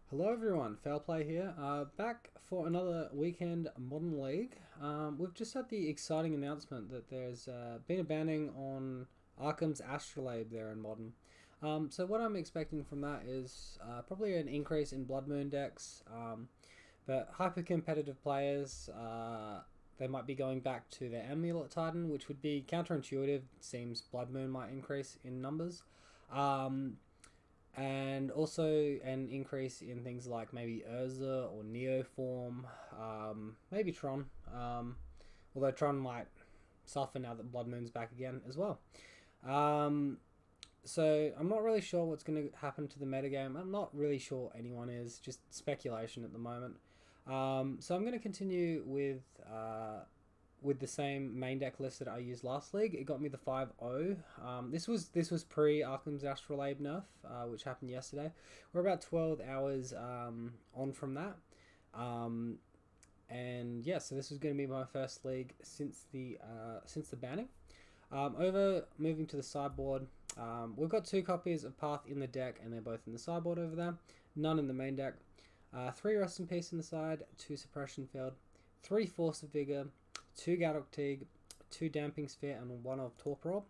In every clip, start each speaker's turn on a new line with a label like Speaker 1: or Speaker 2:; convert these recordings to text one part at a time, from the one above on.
Speaker 1: Hello everyone, Foul Play here, back for another weekend Modern League. We've just had the exciting announcement that there's been a banning on Arkham's Astrolabe there in Modern. So what I'm expecting from that is probably an increase in Blood Moon decks, but hyper-competitive players, they might be going back to their Amulet Titan, which would be counterintuitive. It seems Blood Moon might increase in numbers. And also an increase in things like maybe Urza or Neoform, maybe Tron. Although Tron might suffer now that Blood Moon's back again as well. So I'm not really sure what's going to happen to the metagame. I'm not really sure anyone is, just speculation at the moment. So I'm going to continue with the same main deck list that I used last league. It got me the 5-0. This was pre Arkham's Astrolabe nerf, which happened yesterday. We're about 12 hours on from that. And yeah, so this was going to be my first league since the banning. Moving to the sideboard, we've got 2 copies of Path in the deck, and they're both in the sideboard over there. None in the main deck. 3 Rest in Peace in the side, 2 Suppression Field, 3 Force of Vigor, 2 Gadok Teague, 2 Damping Sphere, and 1 of Torpor. I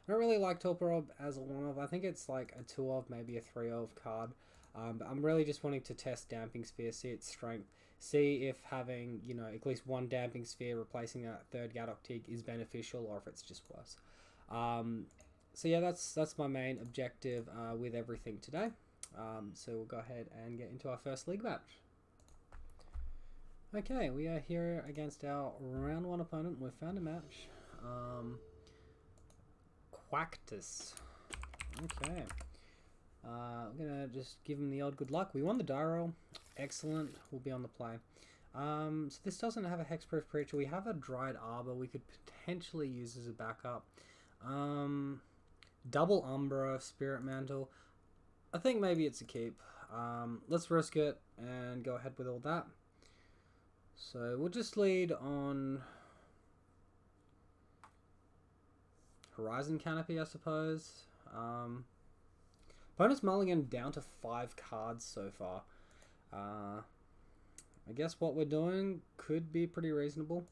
Speaker 1: don't really like Torpor as a 1 of. I think it's like a 2 of, maybe a 3 of card. But I'm really just wanting to test Damping Sphere, see its strength, see if having, at least 1 Damping Sphere replacing that 3rd Gadok Teague is beneficial or if it's just worse. So yeah, that's my main objective with everything today. So we'll go ahead and get into our first league match. Okay, we are here against our round 1 opponent. We've found a match. Quactus. Okay. I'm going to just give him the old good luck. We won the die roll. Excellent. We'll be on the play. So this doesn't have a hexproof creature. We have a Dried Arbor we could potentially use as a backup. Double Umbra, Spirit Mantle. I think maybe it's a keep. Let's risk it and go ahead with all that. So we'll just lead on Horizon Canopy, I suppose. Bonus mulligan down to 5 cards so far. I guess what we're doing could be pretty reasonable.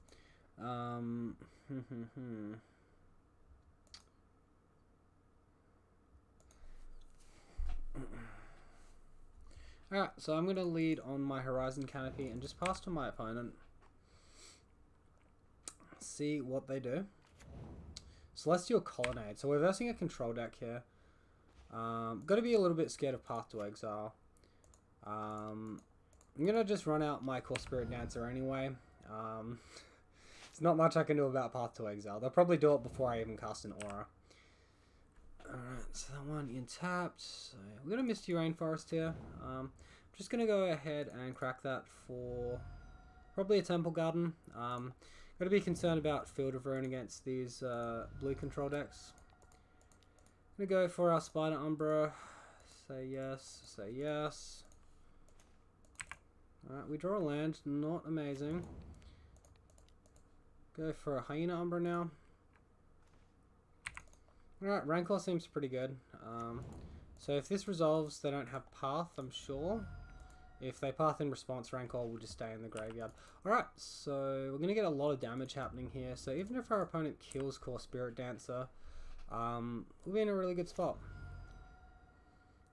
Speaker 1: Alright, so I'm going to lead on my Horizon Canopy and just pass to my opponent. See what they do. Celestial Colonnade. So we're versing a control deck here. Got to be a little bit scared of Path to Exile. I'm going to just run out my Core Spirit Dancer anyway. There's not much I can do about Path to Exile. They'll probably do it before I even cast an Aura. Alright, so that one intapped. So we're going to Misty Rainforest here. I'm just going to go ahead and crack that for probably a Temple Garden. Got to be concerned about Field of Ruin against these blue control decks. Going to go for our Spider Umbra. Say yes, say yes. Alright, we draw a land. Not amazing. Go for a Hyena Umbra now. Alright, Rancor seems pretty good. So if this resolves, they don't have Path, I'm sure. If they Path in response, Rancor will just stay in the graveyard. Alright, so we're going to get a lot of damage happening here. So even if our opponent kills Core Spirit Dancer, we'll be in a really good spot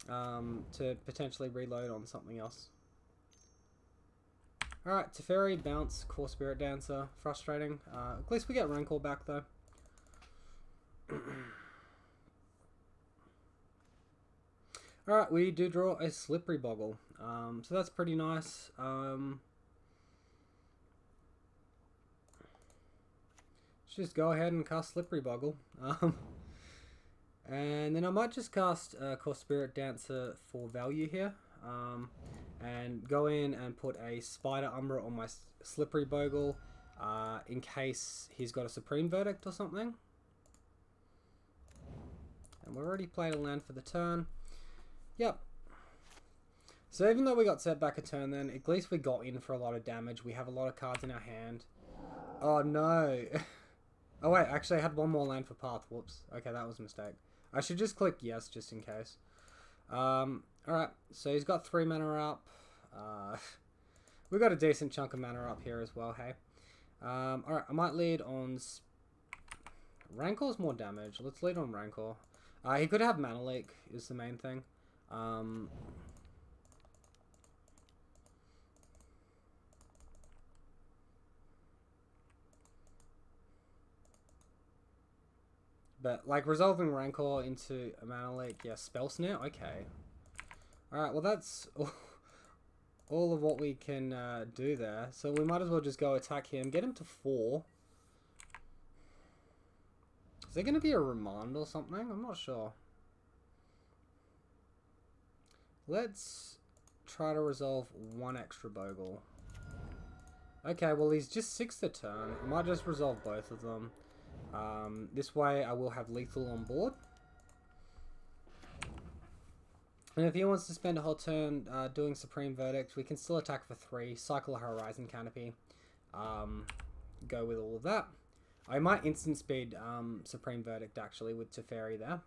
Speaker 1: to potentially reload on something else. Alright, Teferi, bounce, Core Spirit Dancer. Frustrating. At least we get Rancor back though. Alright, we do draw a Slippery Boggle. So that's pretty nice. Let's just go ahead and cast Slippery Boggle. And then I might just cast Core Spirit Dancer for value here. And go in and put a Spider Umbra on my Slippery Bogle in case he's got a Supreme Verdict or something. And we've already played a land for the turn. Yep. So even though we got set back a turn then, at least we got in for a lot of damage. We have a lot of cards in our hand. Oh no. Oh wait, actually I had one more land for Path. Whoops. Okay, that was a mistake. I should just click yes just in case. Alright, so he's got 3 mana up. We got a decent chunk of mana up here as well, hey. Alright, I might lead on... Rancor's more damage. Let's lead on Rancor. He could have Mana Leak, is the main thing. But, like, resolving Rancor into a Mana Leak, yeah, Spell Snare, okay. Alright, well that's all of what we can do there. So we might as well just go attack him, get him to 4. Is there going to be a remand or something? I'm not sure. Let's try to resolve 1 extra Bogle. Okay, well he's just 6th a turn. I might just resolve both of them. This way I will have lethal on board. And if he wants to spend a whole turn doing Supreme Verdict, we can still attack for 3, cycle a Horizon Canopy, go with all of that. I might instant speed Supreme Verdict actually with Teferi there.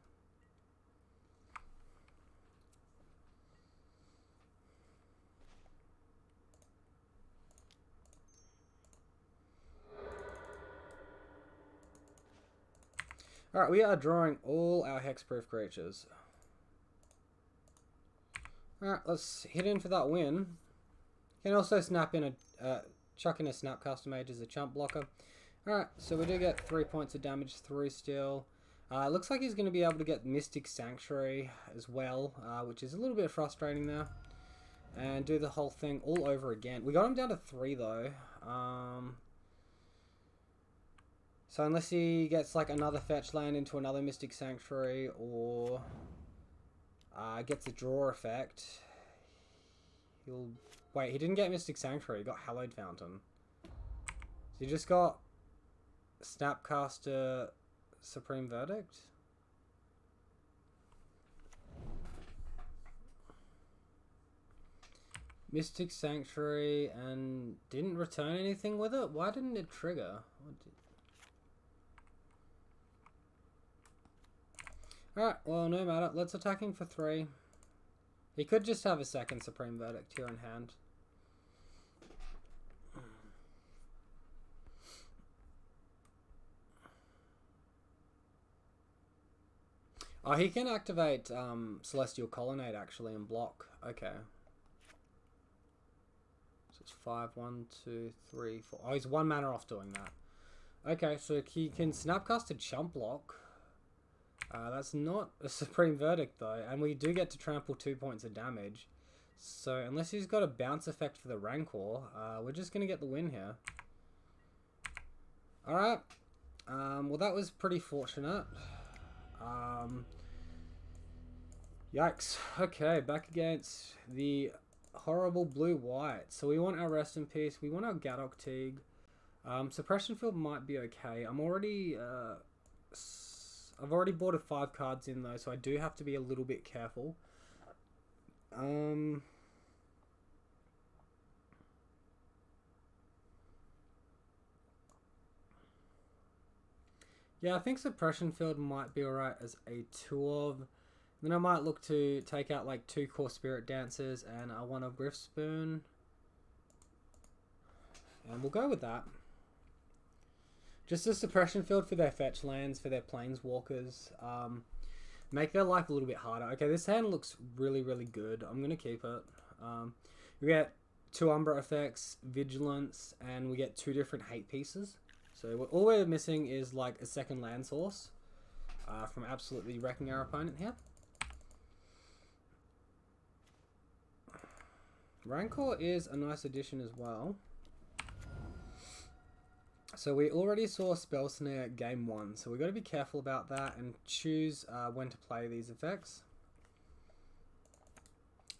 Speaker 1: Alright, we are drawing all our hexproof creatures. Alright, let's hit in for that win. You can also snap in chuck in a Snapcaster Mage as a chump blocker. Alright, so we do get 3 points of damage through still. Looks like he's going to be able to get Mystic Sanctuary as well, which is a little bit frustrating there. And do the whole thing all over again. We got him down to 3 though. So unless he gets like another fetch land into another Mystic Sanctuary or gets a draw effect, he'll... Wait, he didn't get Mystic Sanctuary, he got Hallowed Fountain. So he just got Snapcaster Supreme Verdict? Mystic Sanctuary and didn't return anything with it? Why didn't it trigger? Alright, well, no matter. Let's attack him for 3. He could just have a second Supreme Verdict here in hand. Oh, he can activate Celestial Colonnade actually and block. Okay. So it's 5, 1, 2, 3, 4. Oh, he's 1 mana off doing that. Okay, so he can Snapcast a Chump Block. That's not a Supreme Verdict though, and we do get to trample 2 points of damage. So unless he's got a bounce effect for the Rancor, we're just going to get the win here. Alright, well that was pretty fortunate. Yikes. Okay, back against the horrible blue-white. So we want our Rest in Peace, we want our Gadok Teague. Suppression Field might be okay. I've already boarded 5 cards in though, so I do have to be a little bit careful. Yeah, I think Suppression Field might be alright as a 2 of. Then I might look to take out like 2 Core Spirit Dancers and I want a Griff Spoon. And we'll go with that. Just a Suppression Field for their fetch lands, for their Planeswalkers. Make their life a little bit harder. Okay, this hand looks really, really good. I'm going to keep it. We get 2 Umbra effects, Vigilance, and we get 2 different hate pieces. So all we're missing is like a second land source from absolutely wrecking our opponent here. Rancor is a nice addition as well. So we already saw Spell Snare game 1, so we've got to be careful about that and choose when to play these effects.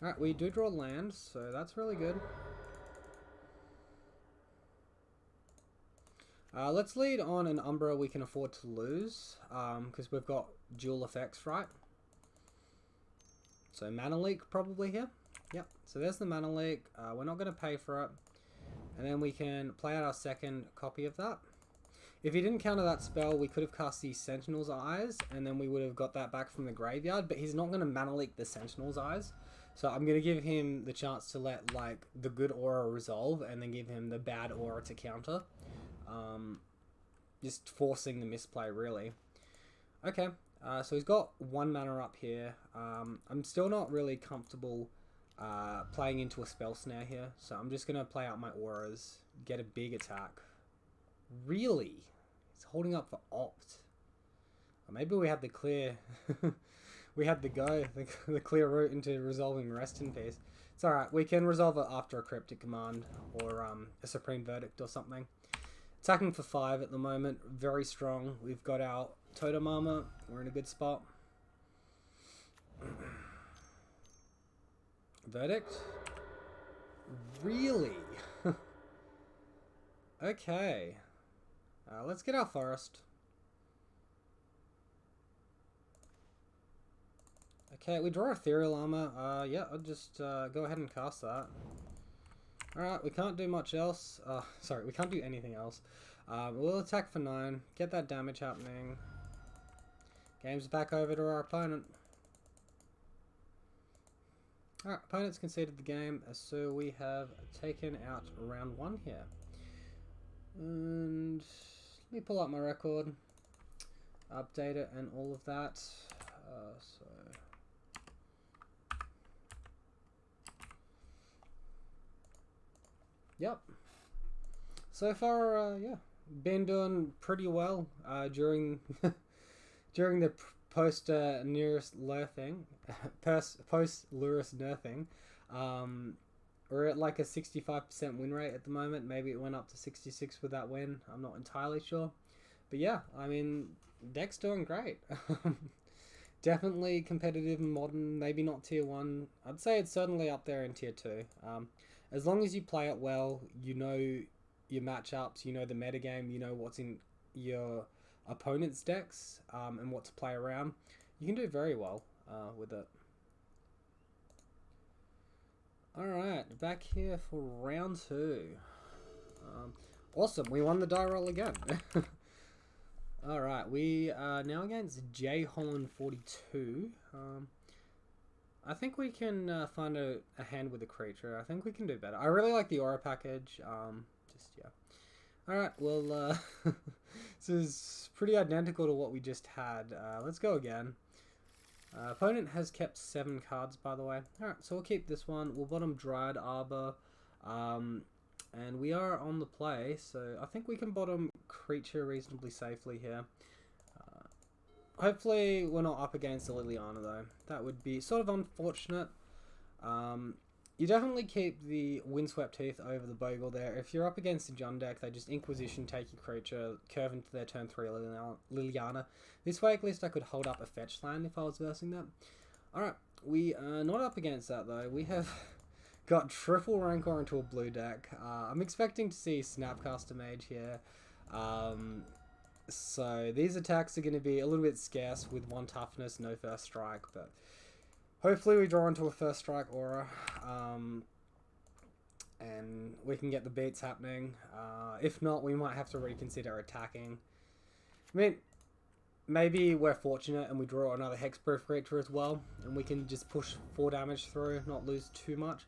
Speaker 1: Alright, we do draw land, so that's really good. Let's lead on an Umbra we can afford to lose, because we've got dual effects, right? So Mana Leak probably here. Yep, so there's the Mana Leak. We're not going to pay for it. And then we can play out our second copy of that. If he didn't counter that spell, we could have cast the Sentinel's Eyes, and then we would have got that back from the graveyard, but he's not going to Mana Leak the Sentinel's Eyes. So I'm going to give him the chance to let, like, the good aura resolve, and then give him the bad aura to counter. Just forcing the misplay, really. Okay, so he's got 1 mana up here. I'm still not really comfortable playing into a spell snare here, so I'm just going to play out my auras, get a big attack. Really? He's holding up for opt. Or maybe we had the clear... we had the clear route into resolving Rest in Peace. It's alright, we can resolve it after a Cryptic Command, or a Supreme Verdict or something. Attacking for 5 at the moment, very strong. We've got our Totem Armor, we're in a good spot. Verdict? Really? Okay. Let's get our Forest. Okay, we draw Ethereal Armor. Yeah, I'll just go ahead and cast that. Alright, we can't do much else. Sorry, we can't do anything else. We'll attack for 9, get that damage happening. Game's back over to our opponent. Alright, opponent's conceded the game, so we have taken out round 1 here. And let me pull up my record, update it and all of that. Yep. So far, yeah, been doing pretty well during during the post Lurrus nerfing. Post Lurrus nerfing. We're at like a 65% win rate at the moment. Maybe it went up to 66 with that win. I'm not entirely sure, but yeah, I mean, deck's doing great. Definitely competitive in Modern. Maybe not tier 1. I'd say it's certainly up there in tier 2. As long as you play it well, you know your matchups, you know the metagame, you know what's in your opponent's decks, and what to play around, you can do very well with it. Alright, back here for round 2. Awesome, we won the die roll again. Alright, we are now against J Holland 42. I think we can find a hand with a creature. I think we can do better. I really like the aura package. Yeah. Alright, well, this is pretty identical to what we just had. Let's go again. Opponent has kept 7 cards, by the way. Alright, so we'll keep this one. We'll bottom Dryad Arbor. And we are on the play, so I think we can bottom creature reasonably safely here. Hopefully we're not up against the Liliana though. That would be sort of unfortunate. You definitely keep the Windswept Heath over the Bogle there. If you're up against the Jund deck, they just Inquisition, take your creature, curve into their turn 3 Liliana. This way at least I could hold up a fetch land if I was versing that. Alright, we are not up against that though. We have got triple Rancor into a blue deck. I'm expecting to see Snapcaster Mage here. So these attacks are going to be a little bit scarce with 1 toughness, no first strike, but hopefully we draw into a first strike aura, and we can get the beats happening. If not, we might have to reconsider attacking. I mean, maybe we're fortunate and we draw another hexproof creature as well, and we can just push 4 damage through, not lose too much.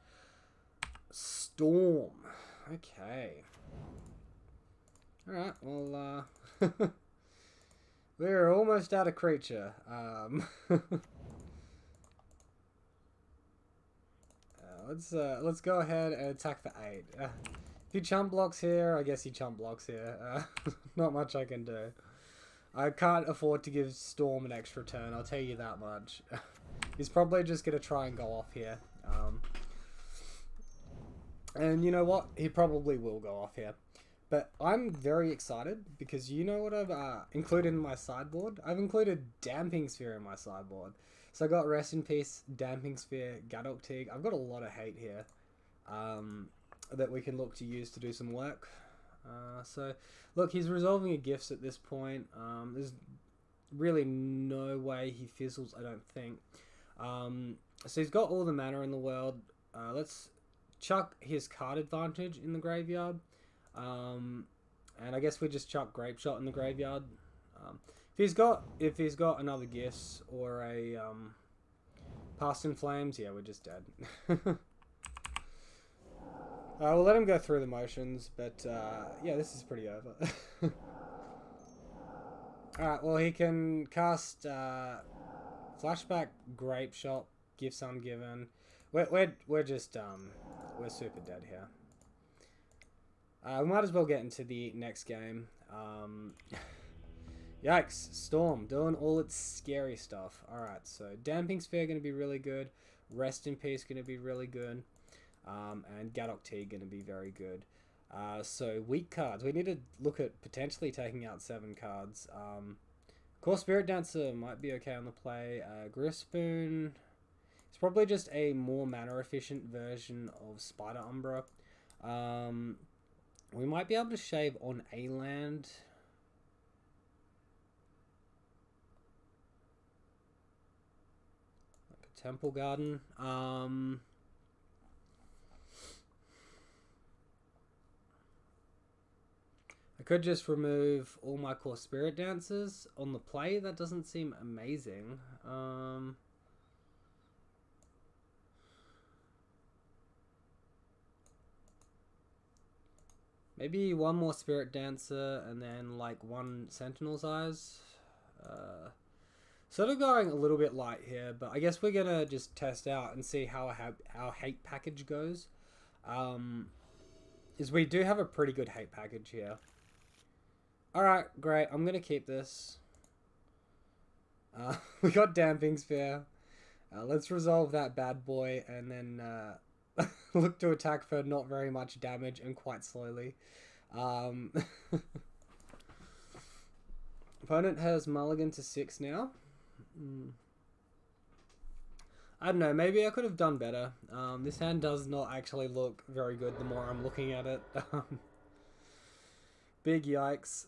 Speaker 1: Storm. Okay. Alright, well, we're almost out of creature. Let's go ahead and attack for 8. If he chump blocks here, I guess he chump blocks here. Not much I can do. I can't afford to give Storm an extra turn, I'll tell you that much. He's probably just going to try and go off here. And you know what? He probably will go off here. But I'm very excited because you know what I've included in my sideboard? I've included Damping Sphere in my sideboard. So I got Rest in Peace, Damping Sphere, Gadok Tig. I've got a lot of hate here that we can look to use to do some work. So look, he's resolving a Gifts at this point. There's really no way he fizzles, I don't think. So he's got all the mana in the world. Let's chuck his card advantage in the graveyard. And I guess we just chuck Grape Shot in the graveyard. If he's got another Gifts or a Past in Flames, yeah, we're just dead. We'll let him go through the motions, but yeah, this is pretty over. Alright, well, he can cast Flashback, Grape Shot, Gifts Ungiven. We're just, we're super dead here. We might as well get into the next game. Yikes, Storm, doing all its scary stuff. Alright, so Damping Sphere going to be really good. Rest in Peace going to be really good. And Gadok T going to be very good. So weak cards. We need to look at potentially taking out 7 cards. Core Spirit Dancer might be okay on the play. Griffspoon. It's probably just a more mana efficient version of Spider Umbra. We might be able to shave on a land. Like a Temple Garden. I could just remove all my Core Spirit Dancers on the play. That doesn't seem amazing. Maybe one more Spirit Dancer and then like 1 Sentinel's Eyes. Sort of going a little bit light here, but I guess we're gonna just test out and see how our hate package goes. Is we do have a pretty good hate package here. Alright, great. I'm going to keep this. We got Damping Sphere. Let's resolve that bad boy and then look to attack for not very much damage and quite slowly. Opponent has mulligan to 6 now. I don't know, maybe I could have done better. This hand does not actually look very good the more I'm looking at it. Big yikes.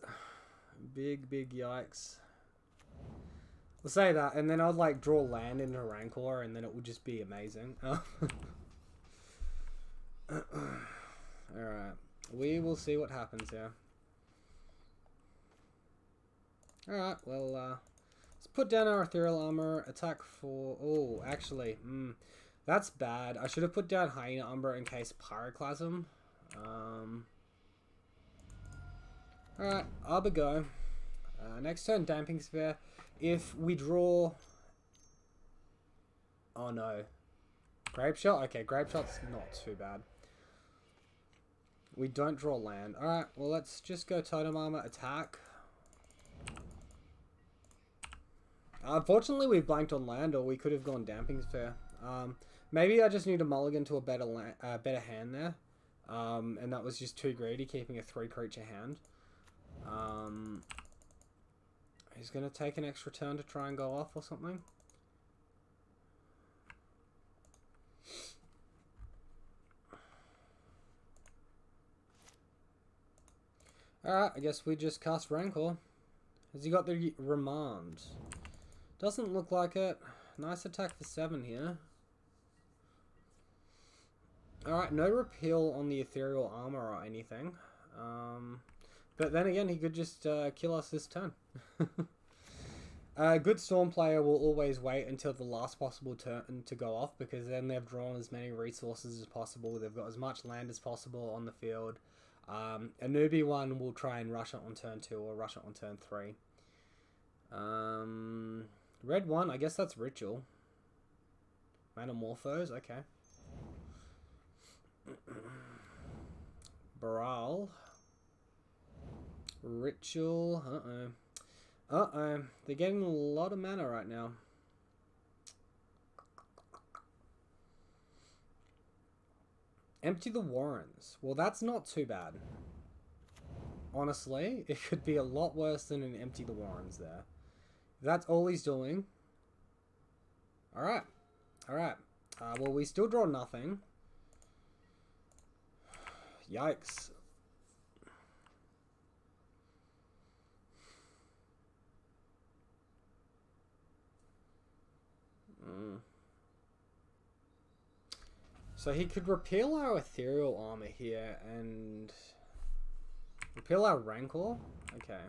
Speaker 1: Big yikes. We'll say that, and then I'd like draw land into Rancor, and then it would just be amazing. Alright. We will see what happens here. Alright, well, let's put down our Ethereal Armor, attack for... Oh, actually, that's bad. I should have put down Hyena Umbra in case Pyroclasm. Alright, Arbor go. Next turn, Damping Sphere. If we draw... Oh no. Grape Shot? Okay, Grape Shot's not too bad. We don't draw land. Alright, well let's just go Totem Armor, attack. Unfortunately, we blanked on land, or we could have gone Damping Sphere. Maybe I just need a mulligan to a better hand there. And that was just too greedy, keeping a 3-creature hand. He's going to take an extra turn to try and go off or something. Alright, I guess we just cast Rancor. Has he got the Remand? Doesn't look like it. Nice attack for 7 here. Alright, no repeal on the Ethereal Armor or anything. But then again, he could just kill us this turn. A good Storm player will always wait until the last possible turn to go off, because then they've drawn as many resources as possible. They've got as much land as possible on the field. A newbie one will try and rush it on turn 2 or rush it on turn 3. Red 1, I guess that's Ritual. Manamorphose, okay. Baral. Ritual, uh-oh. They're getting a lot of mana right now. Empty the Warrens. Well, that's not too bad. Honestly, it could be a lot worse than an Empty the Warrens there. If that's all he's doing. Alright. Well, we still draw nothing. Yikes. So he could repeal our Ethereal Armor here and repeal our Rancor? Okay.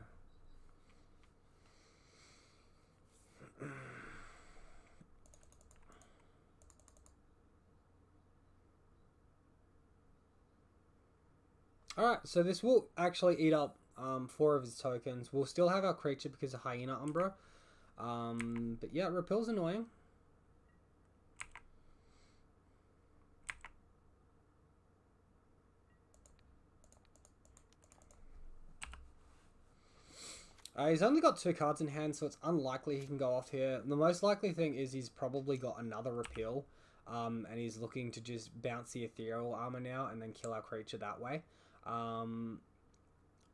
Speaker 1: Alright, so this will actually eat up 4 of his tokens. We'll still have our creature because of Hyena Umbra. But yeah, Repel's annoying. He's only got 2 cards in hand, so it's unlikely he can go off here. The most likely thing is he's probably got another Repeal, and he's looking to just bounce the Ethereal Armor now and then kill our creature that way.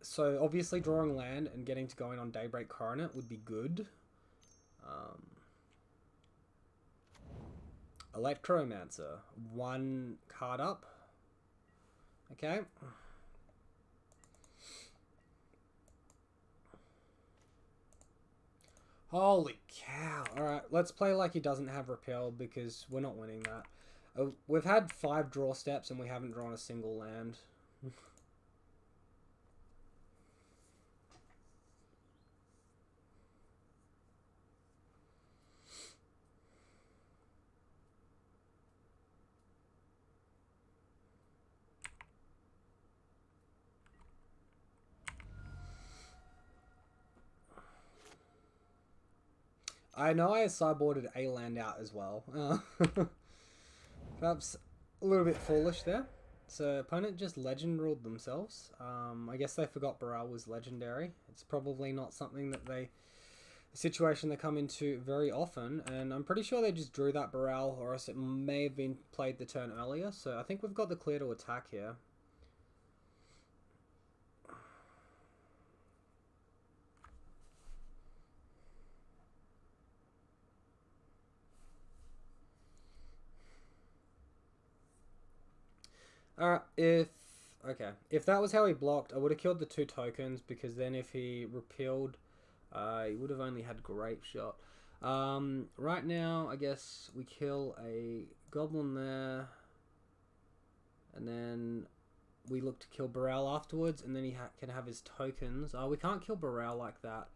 Speaker 1: So obviously drawing land and getting to go in on Daybreak Coronet would be good. Electromancer, 1 card up. Okay. Holy cow. Alright, let's play like he doesn't have Repel because we're not winning that. We've had 5 draw steps and we haven't drawn a single land. I know I sideboarded a land out as well. Perhaps a little bit foolish there. So opponent just legend ruled themselves. I guess they forgot Baral was legendary. It's probably not something that a situation they come into very often. And I'm pretty sure they just drew that Baral, or else it may have been played the turn earlier. So I think we've got the clear to attack here. Alright, if that was how he blocked, I would have killed the 2 tokens, because then if he repealed, he would have only had Grape Shot. Right now, I guess we kill a Goblin there, and then we look to kill Baral afterwards, and then he can have his tokens. We can't kill Baral like that.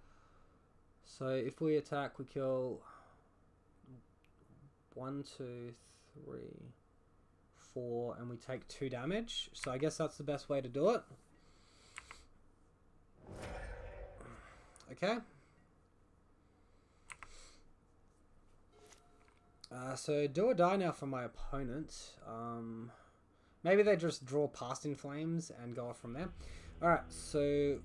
Speaker 1: So if we attack, we kill 1, 2, 3... 4, and we take 2 damage. So I guess that's the best way to do it. Okay. So do or die now for my opponent. Maybe they just draw past In Flames and go off from there. Alright, so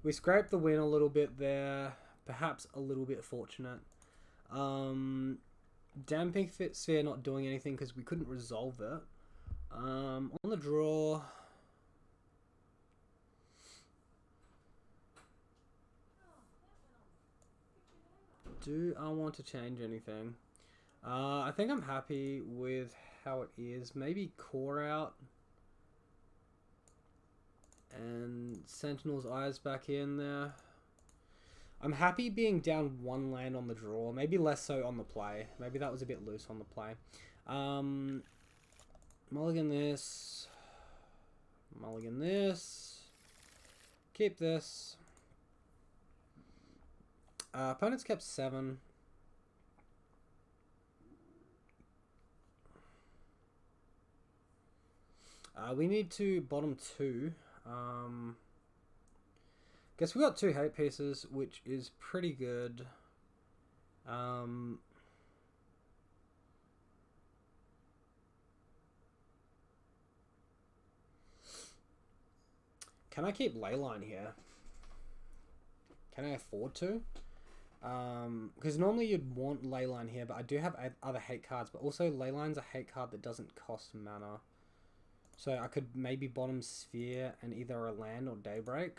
Speaker 1: we scraped the win a little bit there. Perhaps a little bit fortunate. Damping Sphere not doing anything because we couldn't resolve it. On the draw... Do I want to change anything? I think I'm happy with how it is. Maybe Core out. And Sentinel's Eyes back in there. I'm happy being down 1 land on the draw. Maybe less so on the play. Maybe that was a bit loose on the play. Mulligan this. Mulligan this. Keep this. Opponents kept 7. We need to bottom 2. Guess we got 2 hate pieces, which is pretty good. Can I keep Leyline here? Can I afford to? Because normally you'd want Leyline here, but I do have other hate cards, but also Leyline's a hate card that doesn't cost mana. So I could maybe bottom Sphere and either a land or Daybreak.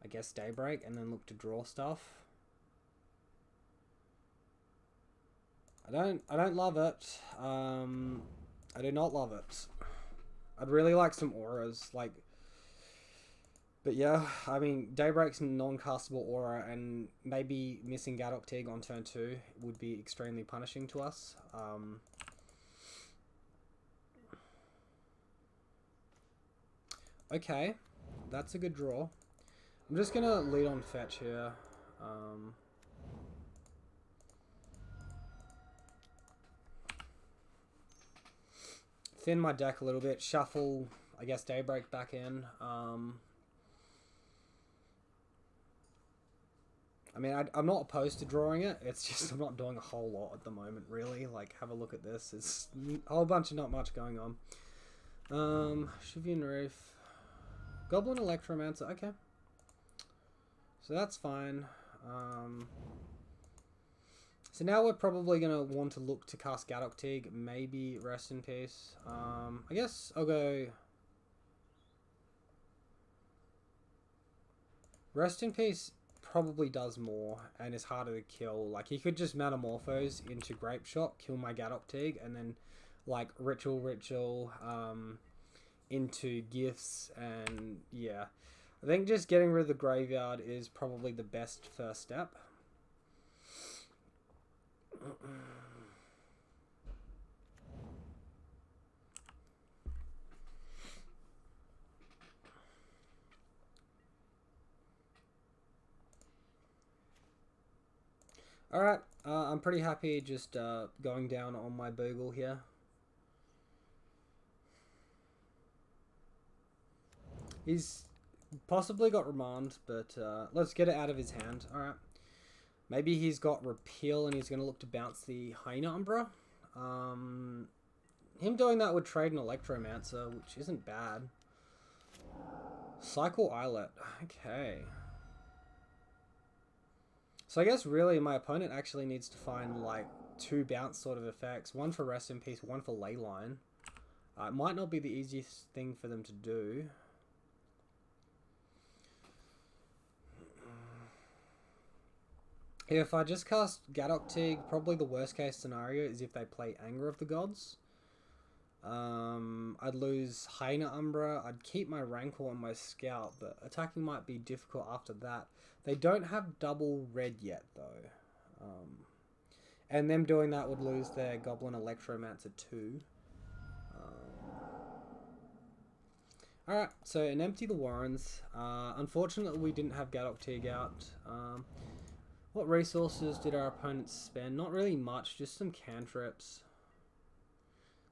Speaker 1: I guess Daybreak, and then look to draw stuff. I don't love it. I do not love it. I'd really like some auras, like... But yeah, I mean, Daybreak's non-castable aura, and maybe missing Gadok Tig on turn 2 would be extremely punishing to us. Okay, that's a good draw. I'm just going to lead on fetch here. Thin my deck a little bit. Shuffle I guess, Daybreak back in. I mean, I'm not opposed to drawing it. It's just I'm not doing a whole lot at the moment, really. Like, have a look at this. It's a whole bunch of not much going on. Shivian Reef. Goblin Electromancer. Okay. So that's fine. So now we're probably going to want to look to cast Gadok Teague. Maybe Rest in Peace. I guess I'll go... Rest in Peace probably does more and is harder to kill. Like, he could just Metamorphose into Grape Shot, kill my Gadok Teague, and then, like, Ritual, into Gifts, and, yeah. I think just getting rid of the Graveyard is probably the best first step. Alright, I'm pretty happy just going down on my Bogle here. He's possibly got Remand, but let's get it out of his hand. Alright. Maybe he's got Repeal and he's going to look to bounce the Hyena Umbra. Him doing that would trade an Electromancer, which isn't bad. Cycle Islet. Okay. So I guess really my opponent actually needs to find like 2 bounce sort of effects. One for Rest in Peace, one for Leyline. It might not be the easiest thing for them to do. If I just cast Gadok Teague, probably the worst case scenario is if they play Anger of the Gods. I'd lose Hyena Umbra, I'd keep my Rancor and my Scout, but attacking might be difficult after that. They don't have double red yet though. And them doing that would lose their Goblin Electromancer too. Alright, so an Empty the Warrens. Unfortunately we didn't have Gadok Teague out. What resources did our opponents spend? Not really much, just some cantrips.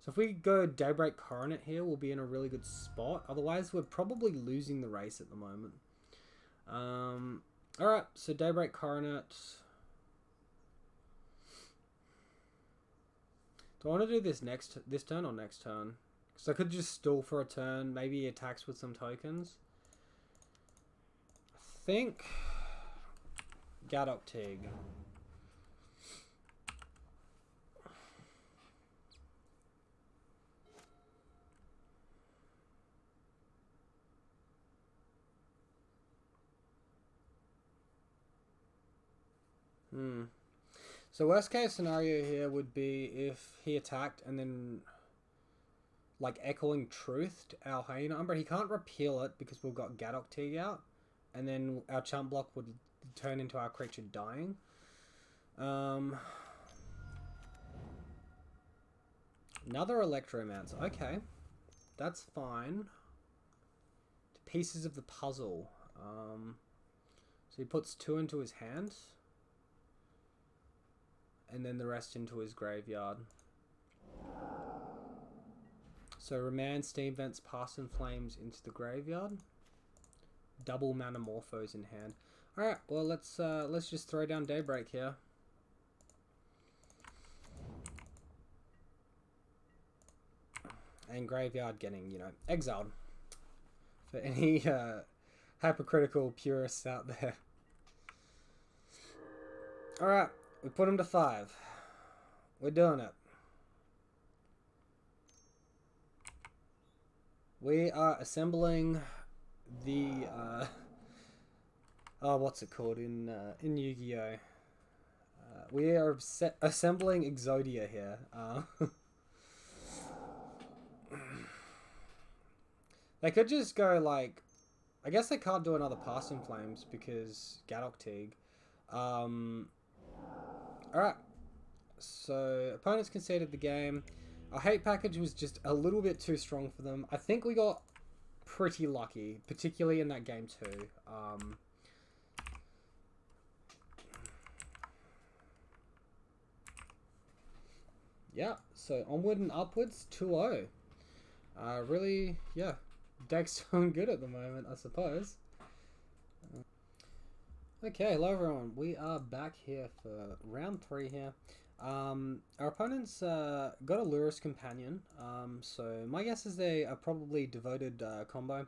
Speaker 1: So if we go Daybreak Coronet here, we'll be in a really good spot. Otherwise, we're probably losing the race at the moment. Alright, so Daybreak Coronet. Do I want to do this this turn or next turn? Because I could just stall for a turn. Maybe he attacks with some tokens. I think... Gadok Teague. So worst case scenario here would be if he attacked and then like echoing Truth to our Hyena Umbra. He can't repeal it because we've got Gadok Teague out, and then our chump block would turn into our creature dying. Another Electromancer. Okay, that's fine. Pieces of the puzzle. So he puts 2 into his hand, and then the rest into his graveyard. So Remand, Steam Vents, Past in Flames into the graveyard. Double Metamorphose in hand. Alright, well let's just throw down Daybreak here. And Graveyard getting, you know, exiled. For any hypercritical purists out there. Alright, we put him to 5. We're doing it. We are assembling the what's it called in Yu-Gi-Oh? We are assembling Exodia here. They could just go like, I guess they can't do another Past in Flames because Gadok Teague. Alright, so opponents conceded the game. Our hate package was just a little bit too strong for them. I think we got pretty lucky, particularly in that game too. Yeah, so onward and upwards, 2-0. Really, yeah, Deck's doing good at the moment, I suppose. Okay, hello everyone. We are back here for round 3 here. Our opponent's got a Lurus Companion, so my guess is they are probably devoted combo,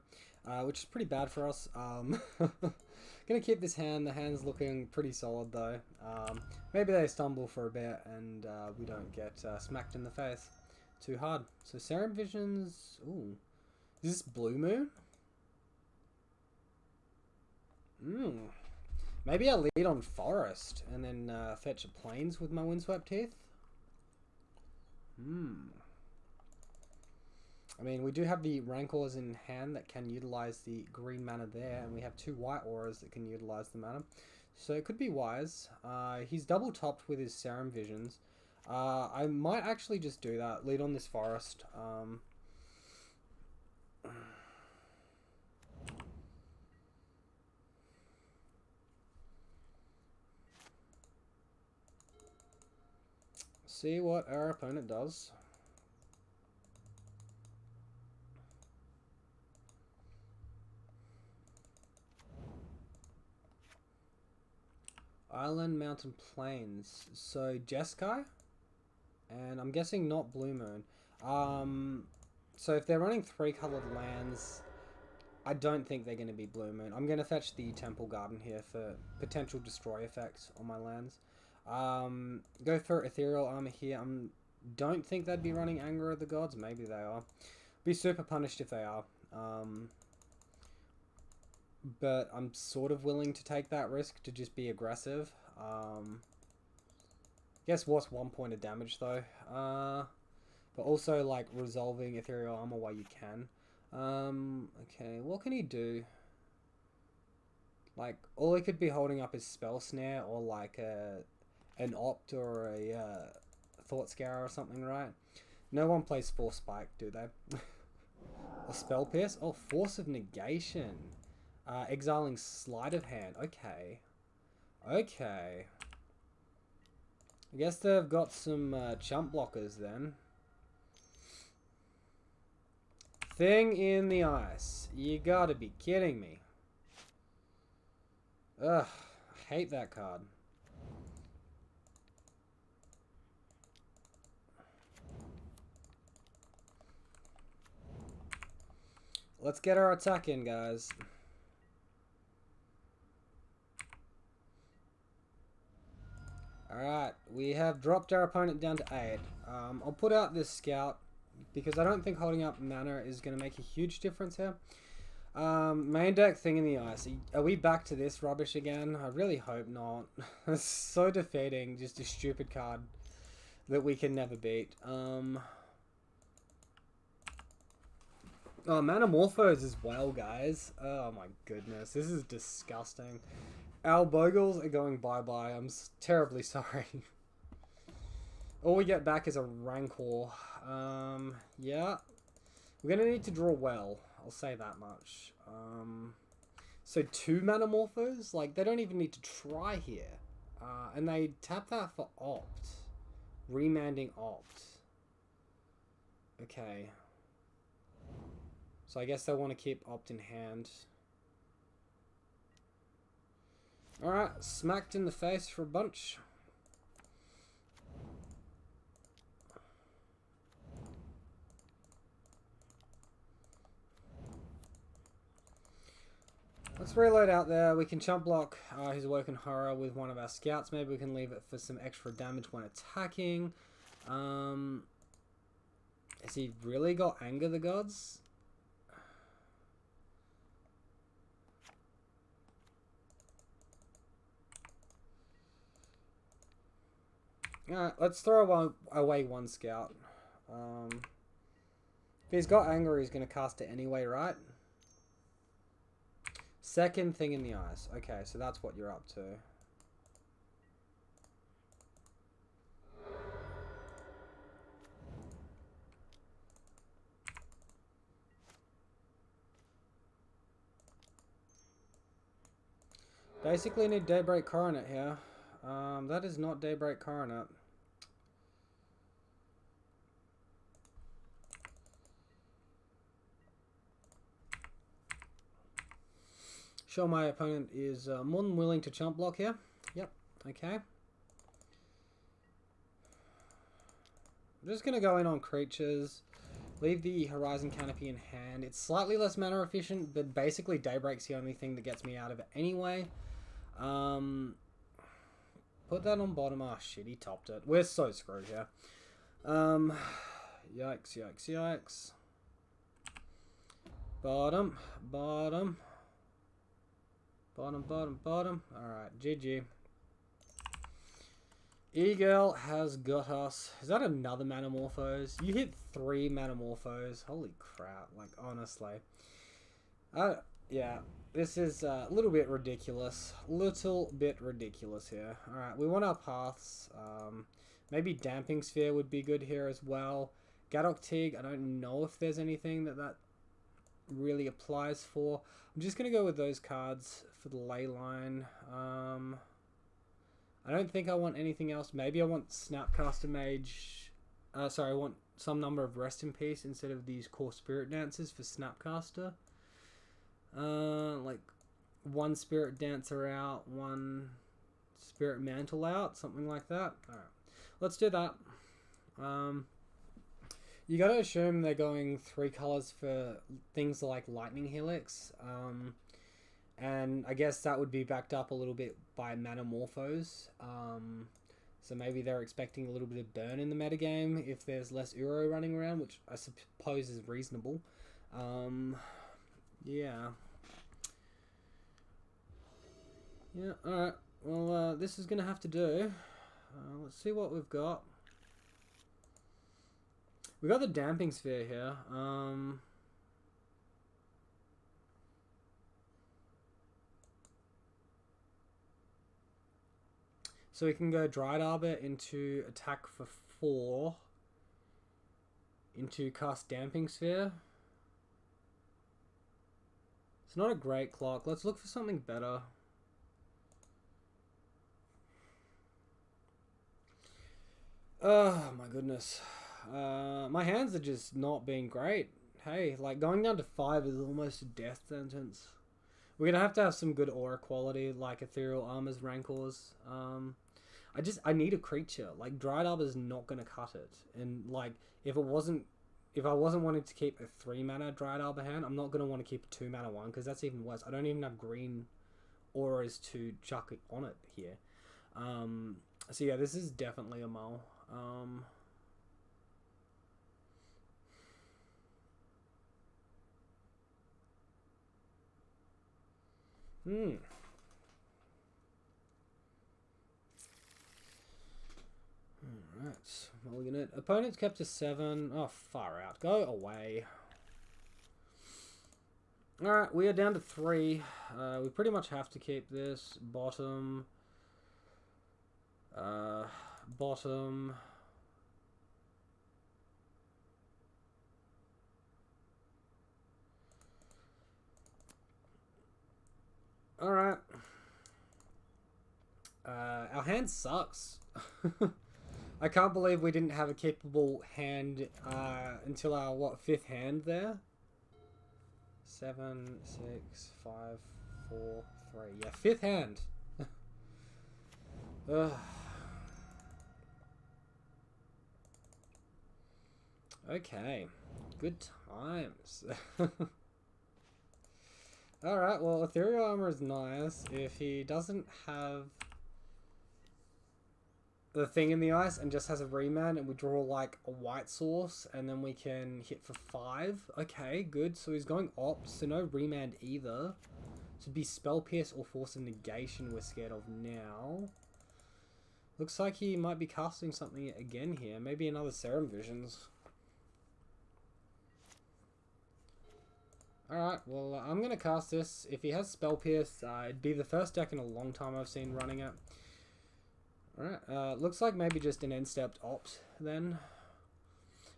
Speaker 1: which is pretty bad for us. Gonna keep this hand. The hand's looking pretty solid though. Maybe they stumble for a bit and we don't get smacked in the face too hard. So Serum Visions. Ooh, is this Blue Moon? Maybe I'll lead on Forest and then fetch a Plains with my Windswept Teeth. I mean, we do have the Rancors in hand that can utilize the green mana there, and we have 2 white auras that can utilize the mana. So it could be wise. He's double topped with his Serum Visions. I might actually just do that. Lead on this Forest. See what our opponent does. Island, Mountain, Plains. So Jeskai, and I'm guessing not Blue Moon. So if they're running 3 colored lands, I don't think they're going to be Blue Moon. I'm going to fetch the Temple Garden here for potential destroy effects on my lands. Go for Ethereal Armor here. Don't think they'd be running Anger of the Gods. Maybe they are. Be super punished if they are. But I'm sort of willing to take that risk to just be aggressive. Guess what's 1 point of damage though. But also like resolving Ethereal Armor while you can. Okay, what can he do? Like, all he could be holding up is Spell Snare or like an Opt or a Thought Scour or something, right? No one plays Force Spike, do they? A Spell Pierce? Oh, Force of Negation. Exiling Sleight of Hand. Okay. Okay. I guess they've got some chump blockers then. Thing in the Ice. You gotta be kidding me. Ugh. I hate that card. Let's get our attack in, guys. Alright, we have dropped our opponent down to 8. I'll put out this Scout because I don't think holding up mana is going to make a huge difference here. Main deck, Thing in the Ice. Are we back to this rubbish again? I really hope not. It's so defeating, just a stupid card that we can never beat. Oh, Manamorphose as well, guys. Oh my goodness, this is disgusting. Our Bogles are going bye-bye. I'm terribly sorry. All we get back is a Rancor. Yeah. We're going to need to draw well. I'll say that much. So 2 Manamorphose? Like, they don't even need to try here. And they tap that for Opt. Remanding Opt. Okay. So I guess they want to keep Opt in hand. Alright, smacked in the face for a bunch. Let's reload out there. We can chump block his Awoken Horror with one of our scouts. Maybe we can leave it for some extra damage when attacking. Has he really got Anger the Gods? Alright, let's throw away 1 scout. If he's got Anger, he's going to cast it anyway, right? Second Thing in the Ice. Okay, so that's what you're up to. Basically need Daybreak Coronet here. That is not Daybreak Coronet. Sure, my opponent is more than willing to chump block here. Yep, okay. I'm just going to go in on creatures. Leave the Horizon Canopy in hand. It's slightly less mana efficient, but basically Daybreak's the only thing that gets me out of it anyway. Put that on bottom. Oh shit, he topped it. We're so screwed here. Yikes, yikes, yikes. Bottom, bottom. Bottom, bottom, bottom. Alright, GG. E-Girl has got us. Is that another Manamorphose? You hit 3 Manamorphose. Holy crap, like, honestly. Yeah, this is a little bit ridiculous. Little bit ridiculous here. Alright, we want our paths. Maybe Damping Sphere would be good here as well. Gadok Tig, I don't know if there's anything that really applies for. I'm just going to go with those cards for the ley line. I don't think I want anything else. Maybe I want Snapcaster Mage. Sorry, I want some number of Rest in Peace instead of these core Spirit Dancers for Snapcaster. Like 1 Spirit Dancer out, 1 Spirit Mantle out, something like that. Alright, let's do that. You gotta assume they're going 3 colors for things like Lightning Helix. And I guess that would be backed up a little bit by Manamorphose. So maybe they're expecting a little bit of burn in the metagame if there's less Uro running around, which I suppose is reasonable. Yeah. Yeah, alright. Well, this is going to have to do. Let's see what we've got. We got the Damping Sphere here. So we can go Dried Arbor into attack for 4. Into cast Damping Sphere. It's not a great clock. Let's look for something better. Oh my goodness. My hands are just not being great. Hey, like going down to 5 is almost a death sentence. We're gonna have to have some good aura quality, like Ethereal Armors, Rancors. I need a creature. Like Dried Arbor is not gonna cut it. And like if I wasn't wanting to keep a 3 mana Dried Arbor hand, I'm not gonna want to keep a 2 mana one because that's even worse. I don't even have green auras to chuck on it here. So yeah, this is definitely a mull. Alright, mulligan it. Opponent's kept to 7. Oh, far out. Go away. Alright, we are down to 3. We pretty much have to keep this. Bottom. Bottom. Alright. Our hand sucks. I can't believe we didn't have a capable hand until our, what, 5th hand there? 7, 6, 5, 4, 3. Yeah, 5th hand. Okay. Good times. Alright, well, Ethereal Armor is nice. If he doesn't have the thing in the ice and just has a remand and we draw like a white source and then we can hit for 5. Okay, good. So he's going opt, so no remand either. So it'd be Spell Pierce or Force of Negation we're scared of now. Looks like he might be casting something again here. Maybe another Serum Visions. Alright, well, I'm going to cast this. If he has Spell Pierce, it'd be the first deck in a long time I've seen running it. Alright, looks like maybe just an end-stepped opt then.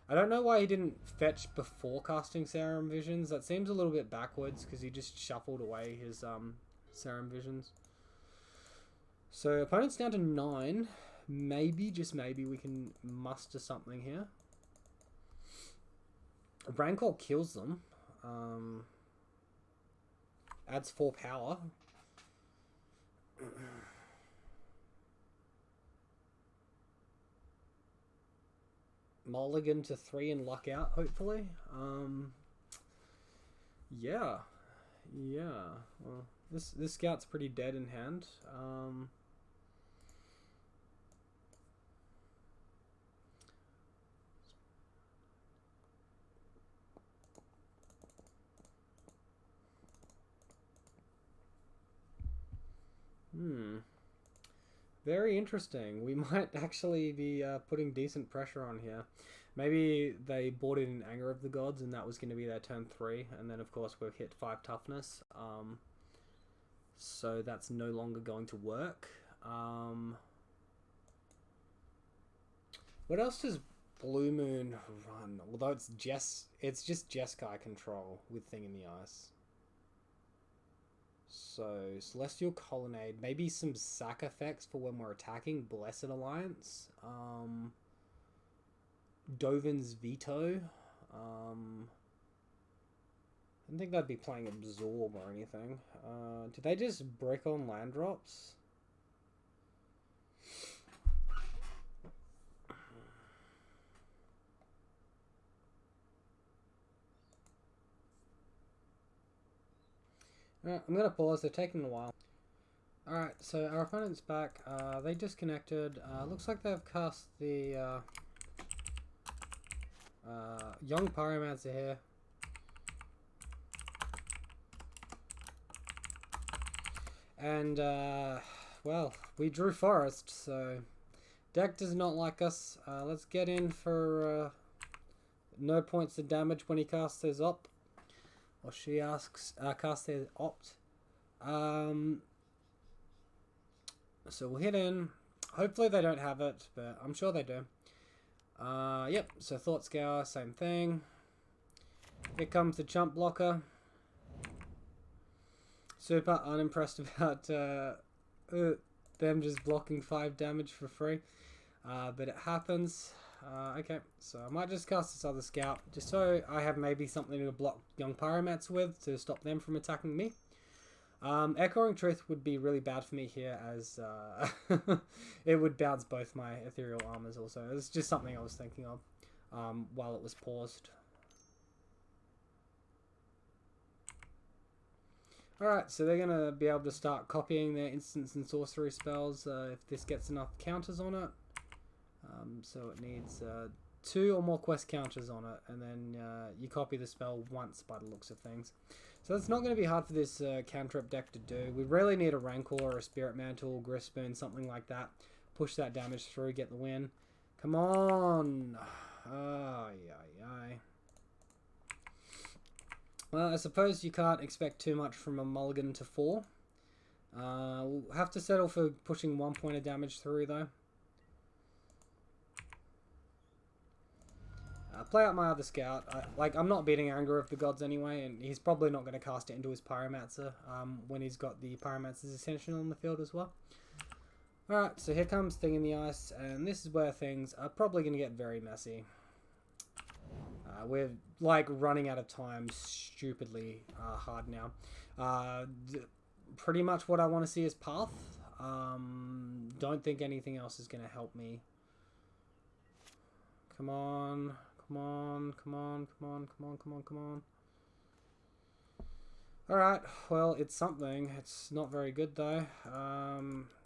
Speaker 1: I don't know why he didn't fetch before casting Serum Visions. That seems a little bit backwards because he just shuffled away his Serum Visions. So opponent's down to 9. Maybe, just maybe, we can muster something here. Rancor kills them. Adds 4 power. Mulligan to 3 and luck out, hopefully. Yeah. Well, this scout's pretty dead in hand. Very interesting. We might actually be putting decent pressure on here. Maybe they bought it in Anger of the Gods and that was going to be their turn 3. And then, of course, we've hit 5 toughness. So that's no longer going to work. What else does Blue Moon run? Although it's just Jeskai control with Thing in the Ice. So, Celestial Colonnade. Maybe some sack effects for when we're attacking. Blessed Alliance. Dovin's Veto. I don't think they'd be playing Absorb or anything. Did they just brick on land drops? Alright, I'm going to pause. They're taking a while. Alright, so our opponent's back. They disconnected. Looks like they've cast the Young Pyromancer here. And, well, we drew Forest, so deck does not like us. Let's get in for no points of damage when he casts his op. Or she casts their opt. So we'll hit in. Hopefully they don't have it, but I'm sure they do. Yep, so Thought Scour, same thing. Here comes the Chump Blocker. Super unimpressed about them just blocking 5 damage for free. But it happens. Okay, so I might just cast this other scout, just so I have maybe something to block Young Pyromats with to stop them from attacking me. Echoing Truth would be really bad for me here, as it would bounce both my Ethereal Armors also. It's just something I was thinking of while it was paused. Alright, so they're going to be able to start copying their instants and sorcery spells if this gets enough counters on it. So it needs 2 or more quest counters on it, and then you copy the spell once by the looks of things. So it's not going to be hard for this cantrip deck to do. We really need a Rancor or a Spirit Mantle, Grispoon, something like that. Push that damage through, get the win. Come on! Well, I suppose you can't expect too much from a mulligan to 4. We'll have to settle for pushing 1 point of damage through, though. Play out my other scout. I'm not beating Anger of the Gods anyway, and he's probably not going to cast it into his Pyromancer when he's got the Pyromancer's Ascension on the field as well. Alright, so here comes Thing in the Ice, and this is where things are probably going to get very messy. We're running out of time stupidly hard now. Pretty much what I want to see is Path. Don't think anything else is going to help me. Come on. Alright, well, it's something. It's not very good, though.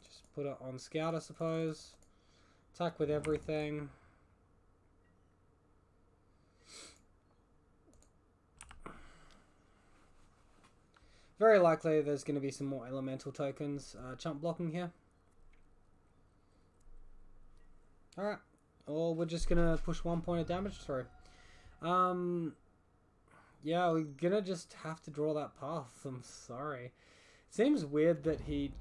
Speaker 1: Just put it on Scout, I suppose. Attack with everything. Very likely there's going to be some more elemental tokens. Chump blocking here. Alright. Or we're just going to push 1 point of damage through. Yeah, we're going to just have to draw that path. I'm sorry. It seems weird that he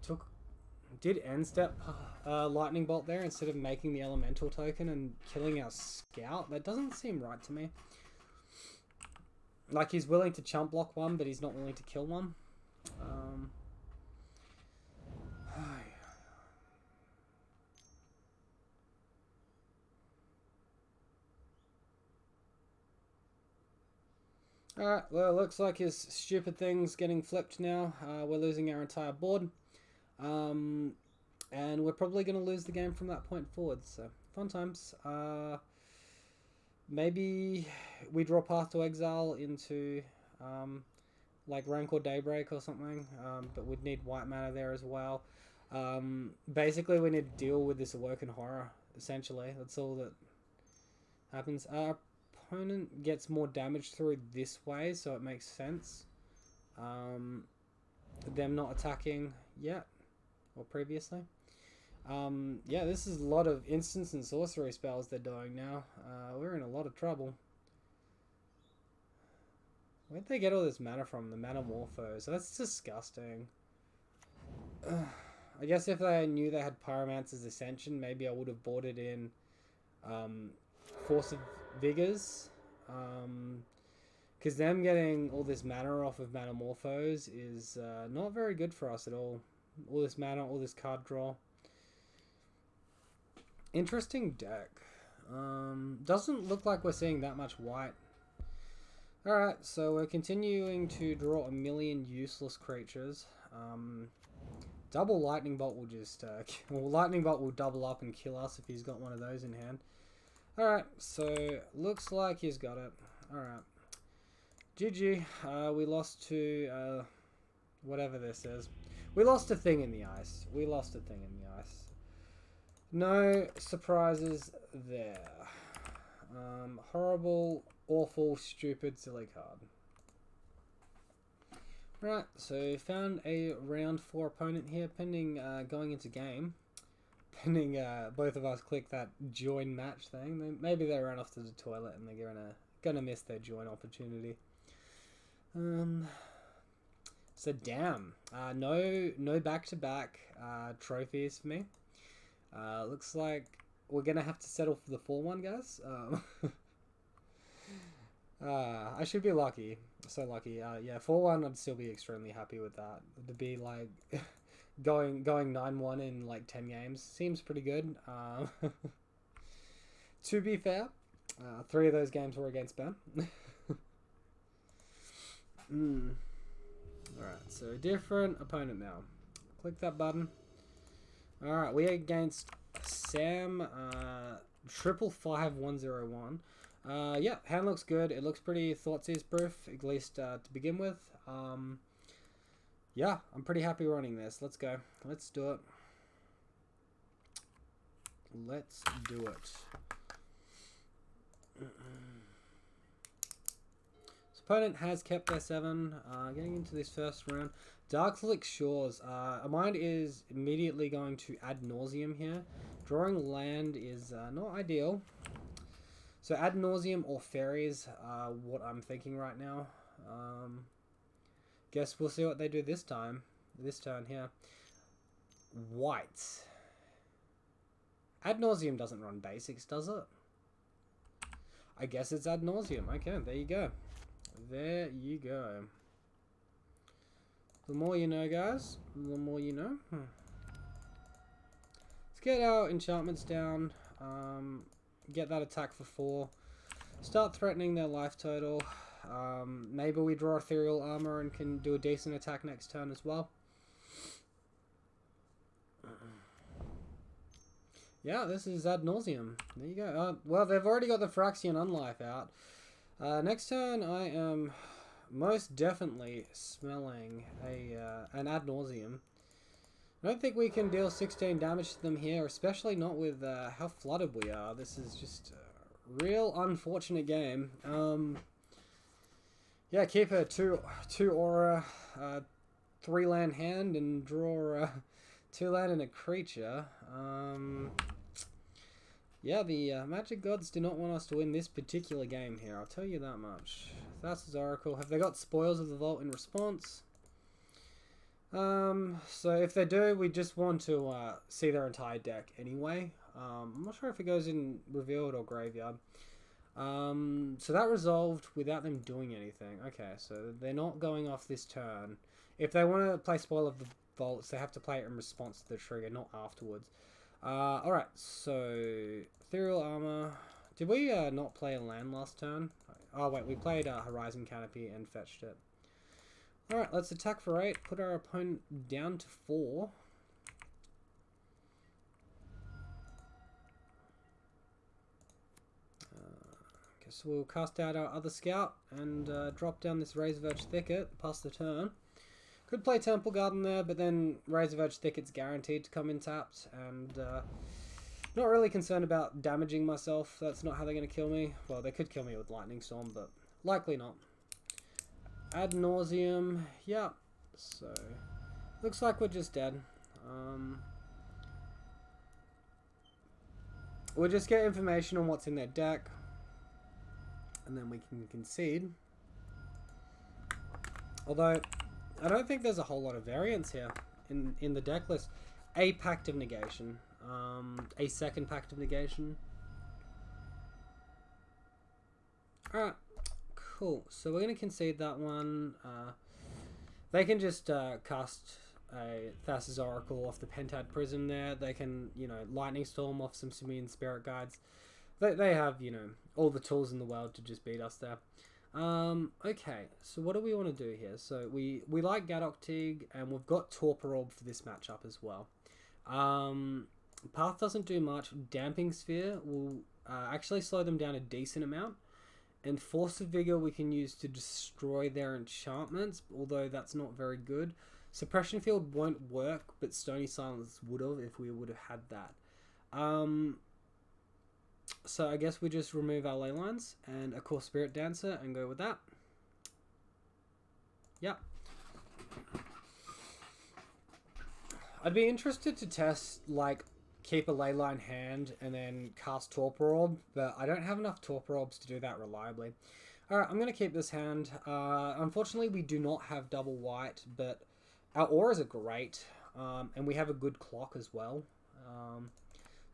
Speaker 1: did end step Lightning Bolt there instead of making the elemental token and killing our scout. That doesn't seem right to me. Like, he's willing to chump block one, but he's not willing to kill one. Alright, well, it looks like his stupid thing's getting flipped now. We're losing our entire board. And we're probably going to lose the game from that point forward. So, fun times. Maybe we draw Path to Exile into like Rancor Daybreak or something. But we'd need white mana there as well. Basically, we need to deal with this Awoken Horror, essentially. That's all that happens. Our opponent gets more damage through this way, so it makes sense. Them not attacking yet, or previously. Yeah, this is a lot of instants and sorcery spells they're doing now. We're in a lot of trouble. Where'd they get all this mana from? The Manamorphose. That's disgusting. I guess if they knew they had Pyromancer's Ascension, maybe I would have bought it in Force of Vigors. Because them getting all this mana off of Manamorphose is not very good for us at all. All this mana, all this card draw. Interesting deck. Doesn't look like we're seeing that much white. Alright, so we're continuing to draw a million useless creatures. Double Lightning Bolt will just... well, Lightning Bolt will double up and kill us if he's got one of those in hand. Alright, so looks like he's got it. Alright. GG. We lost to... whatever this is. We lost a thing in the ice. We lost a thing in the ice. No surprises there. Horrible, awful, stupid, silly card. Right, so found a round 4 opponent here, pending going into game. Pending both of us click that join match thing. Maybe they ran off to the toilet and they're gonna miss their join opportunity. So damn, no back-to-back trophies for me. Looks like we're gonna have to settle for the 4-1, guys. I should be lucky. So lucky. Yeah, 4-1, I'd still be extremely happy with that. To be like going 9-1 in like 10 games seems pretty good. To be fair, 3 of those games were against Ben. Alright, so different opponent now. Click that button. Alright, we are against Sam 555101. Yeah, hand looks good. It looks pretty Thoughtseize proof, at least to begin with. Yeah, I'm pretty happy running this. Let's go. Let's do it. Let's do it. This opponent has kept their 7. Getting into this first round. Darklick Shores. A mind is immediately going to Ad Nauseam here. Drawing land is not ideal. So Ad Nauseam or Fairies are what I'm thinking right now. Guess we'll see what they do this time. This turn here. White. Ad Nauseam doesn't run basics, does it? I guess it's Ad Nauseam. Okay, there you go. There you go. The more you know, guys. The more you know. Let's get our enchantments down. Get that attack for 4. Start threatening their life total. Maybe we draw Ethereal Armor and can do a decent attack next turn as well. Yeah, this is Ad Nauseam. There you go. Well, they've already got the Phyrexian Unlife out. Next turn, I am most definitely smelling an Ad Nauseam. I don't think we can deal 16 damage to them here, especially not with how flooded we are. This is just a real unfortunate game. Yeah, keep a 2 aura, 3 land hand and draw 2 land and a creature. Yeah, the Magic Gods do not want us to win this particular game here, I'll tell you that much. Thassa's Oracle. Have they got Spoils of the Vault in response? So if they do, we just want to see their entire deck anyway. I'm not sure if it goes in Revealed or Graveyard. So that resolved without them doing anything. Okay, so they're not going off this turn. If they want to play Spoil of the Vaults, they have to play it in response to the trigger, not afterwards. Alright, so Ethereal Armor. Did we not play a land last turn? Oh wait, we played Horizon Canopy and fetched it. Alright, let's attack for 8. Put our opponent down to 4. Okay, so we'll cast out our other scout and drop down this Razorverge Thicket, pass the turn. Could play Temple Garden there, but then Razorverge Thicket's guaranteed to come in tapped, and not really concerned about damaging myself. That's not how they're going to kill me. Well, they could kill me with Lightning Storm, but likely not. Ad Nauseam, yeah. So, looks like we're just dead. We'll just get information on what's in their deck, and then we can concede. Although, I don't think there's a whole lot of variance here in the deck list. A Pact of Negation. A second Pact of Negation. Alright, cool. So we're going to concede that one. They can just cast a Thassa's Oracle off the Pentad Prism there. They can, you know, Lightning Storm off some Simian Spirit Guides. They have, you know, all the tools in the world to just beat us there. Okay, so what do we want to do here? So we like Gadok Teague, and we've got Torpor Orb for this matchup as well. Path doesn't do much. Damping Sphere will actually slow them down a decent amount. And Force of Vigor we can use to destroy their enchantments, although that's not very good. Suppression Field won't work, but Stony Silence would have if we would have had that. So I guess we just remove our ley lines and a Core Spirit Dancer and go with that. Yep. I'd be interested to test, like, keep a leyline hand and then cast Torpor Orb, but I don't have enough Torpor Orbs to do that reliably. Alright, I'm going to keep this hand. Unfortunately, we do not have double white, but our auras are great, and we have a good clock as well.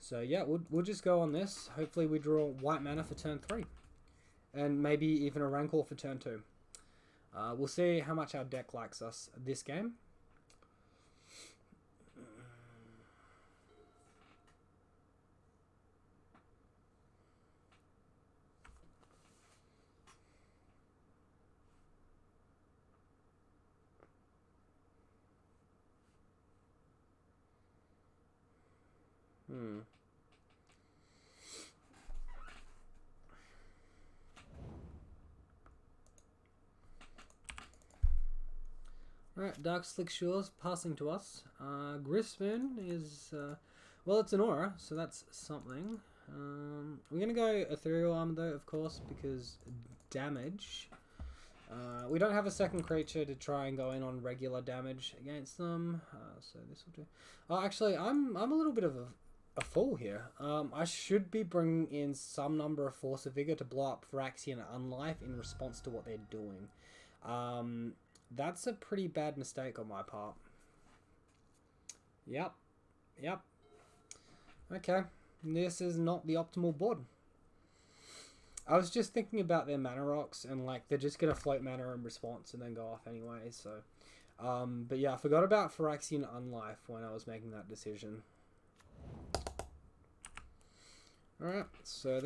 Speaker 1: So yeah, we'll just go on this. Hopefully we draw white mana for turn 3. And maybe even a Rancor for turn 2. We'll see how much our deck likes us this game. Alright, Dark Slick Shores passing to us. Grismoon is, well, it's an aura, so that's something. We're going to go Ethereal Armor though, of course, because damage. We don't have a second creature to try and go in on regular damage against them, so this will do. Oh, actually, I'm a little bit of a fool here. I should be bringing in some number of Force of Vigor to blow up Phyrexian Unlife in response to what they're doing. That's a pretty bad mistake on my part. Yep. Okay, this is not the optimal board. I was just thinking about their mana rocks, and like they're just gonna float mana in response and then go off anyway. So, but yeah, I forgot about Phyrexian Unlife when I was making that decision. All right, so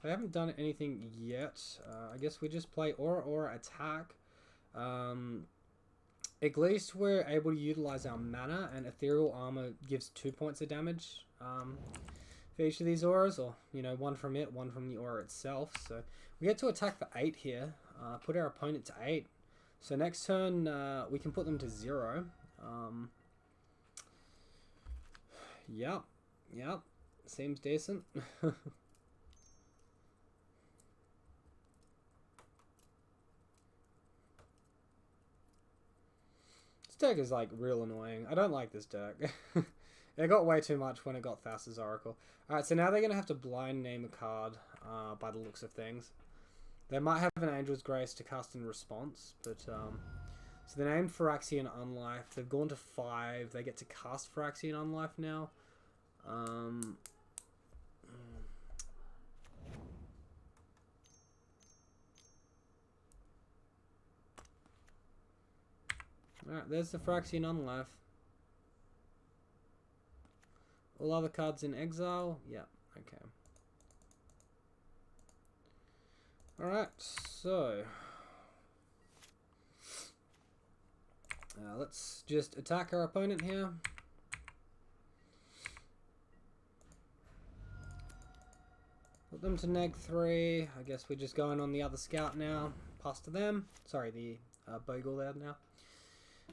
Speaker 1: they haven't done anything yet. I guess we just play Aura Attack. At least we're able to utilize our mana, and Ethereal Armor gives 2 points of damage for each of these auras, or, you know, one from it, one from the aura itself. So we get to attack for 8 here, put our opponent to 8. So next turn we can put them to 0. Yep, seems decent. Deck is like real annoying. I don't like this deck. It got way too much when it got Thassa's Oracle. Alright, so now they're going to have to blind name a card by the looks of things. They might have an Angel's Grace to cast in response, but so they named Phyrexian Unlife. They've gone to 5. They get to cast Phyrexian Unlife now. Alright, there's the Phyrexian Unlife. All other cards in exile? Yeah, okay. Alright, so let's just attack our opponent here. Put them to -3. I guess we're just going on the other scout now. Pass to them. Sorry, the Bogle there now.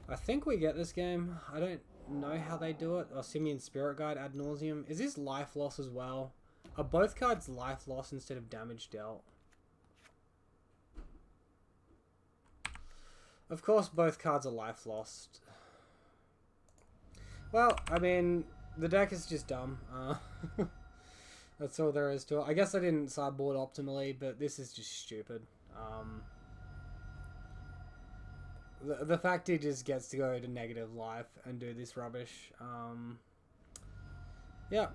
Speaker 1: I think we get this game. I don't know how they do it. Simian Spirit Guide, Ad Nauseam. Is this life loss as well? Are both cards life loss instead of damage dealt? Of course both cards are life lost. Well, I mean, the deck is just dumb. That's all there is to it. I guess I didn't sideboard optimally, but this is just stupid. The fact he just gets to go to negative life and do this rubbish, yeah,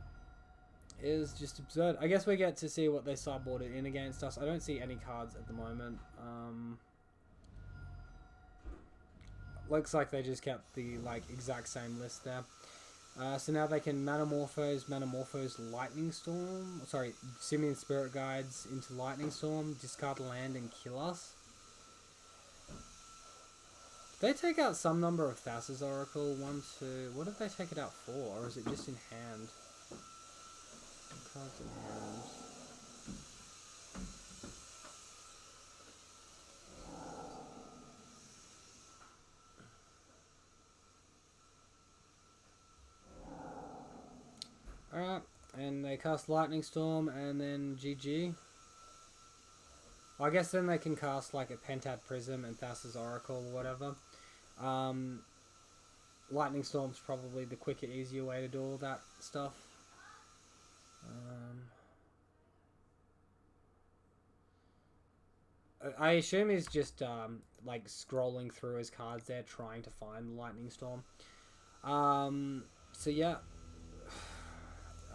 Speaker 1: is just absurd. I guess we get to see what they sideboarded in against us. I don't see any cards at the moment. Looks like they just kept the exact same list there. So now they can Metamorphose Lightning Storm. Sorry, Simian Spirit Guides into Lightning Storm, discard land and kill us. They take out some number of Thassa's Oracle. 1, 2. What did they take it out for? Or is it just in hand? Cards in hand. Alright, and they cast Lightning Storm and then GG. I guess then they can cast like a Pentad Prism and Thassa's Oracle or whatever. Lightning Storm's probably the quicker, easier way to do all that stuff. I assume he's just like scrolling through his cards there trying to find the Lightning Storm. So yeah.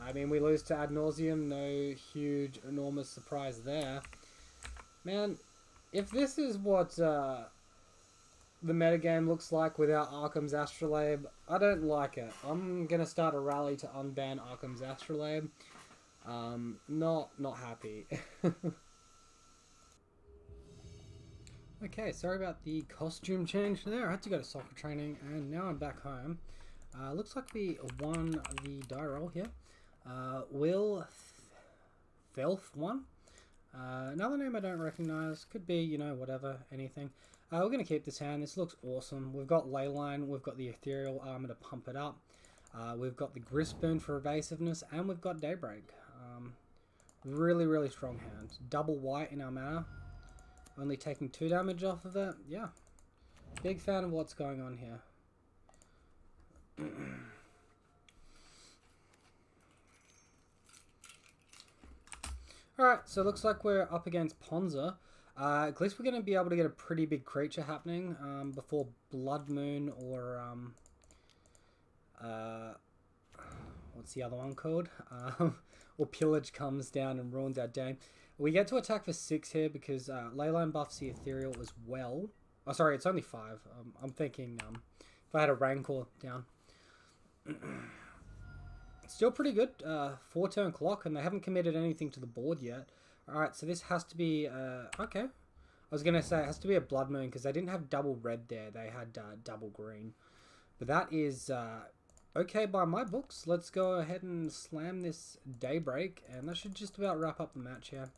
Speaker 1: I mean, we lose to Ad Nauseam, no huge, enormous surprise there. Man, if this is what the metagame looks like without Arkham's Astrolabe, I don't like it. I'm going to start a rally to unban Arkham's Astrolabe. Not happy. Okay, sorry about the costume change there. I had to go to soccer training, and now I'm back home. Looks like we won the die roll here. Will Felf won. Another name I don't recognize. Could be, you know, whatever, anything. We're going to keep this hand. This looks awesome. We've got Leyline. We've got the Ethereal Armor to pump it up. We've got the Grisboon for evasiveness. And we've got Daybreak. Really, really strong hand. Double white in our mana. Only taking 2 damage off of it. Yeah. Big fan of what's going on here. Alright, so it looks like we're up against Ponza. At least we're going to be able to get a pretty big creature happening before Blood Moon or... what's the other one called? Or Pillage comes down and ruins our day. We get to attack for 6 here because Leyline buffs the Ethereal as well. Oh, sorry, it's only 5. I'm thinking if I had a Rancor down. Still pretty good. 4 turn clock, and they haven't committed anything to the board yet. Alright, so this has to be... okay. I was going to say it has to be a Blood Moon because they didn't have double red there. They had double green. But that is okay by my books. Let's go ahead and slam this Daybreak, and that should just about wrap up the match here.